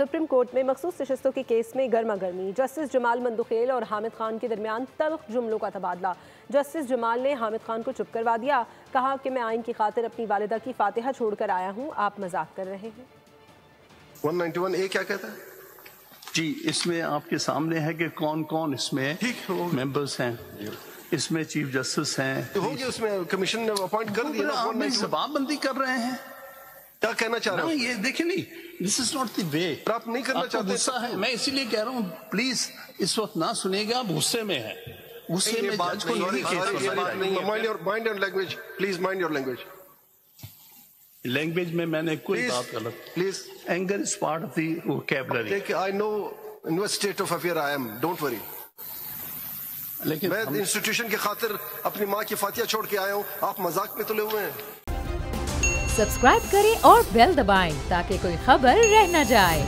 Supreme court में मखसूस नशस्तों के केस में गर्मा गर्मी। जस्टिस जमाल मंदुखेल और हामिद खान के दरमियान तल्ख जुमलों का तबादला। जस्टिस जमाल ने हामिद खान को चुप करवा दिया। कहा कि मैं आइन की खातिर अपनी वालिदा की फातिहा छोड़कर आया हूँ, आप मजाक कर रहे हैं। 191A क्या कहता है जी? इसमें आपके सामने है कि कौन कौन इसमें मेंबर्स हैं। इसमें चीफ जस्टिस हैं, तो होगी, उसमें कमीशन ने अपॉइंट कर दिया। आप जवाबबंदी कर रहे हैं, क्या कहना चाह रहे हैं? ये देखिए, नहीं, this is not the way. आप नहीं करना चाहते? गुस्सा है, मैं इसीलिए कह रहा हूँ, प्लीज इस वक्त ना सुनिएगा, आप गुस्से में है। गुस्से में जज को नहीं mind your language please, mind your language. Language में मैंने कोई बात गलत। Please, anger is part of the vocabulary. I know in what state of affair I am, don't worry. लेकिन मैं इंस्टीट्यूशन की खातिर अपनी माँ की फातिहा छोड़ के आया हूँ, आप मजाक में तुले हुए हैं। सब्सक्राइब करें और बेल दबाएं ताकि कोई खबर रह न जाए।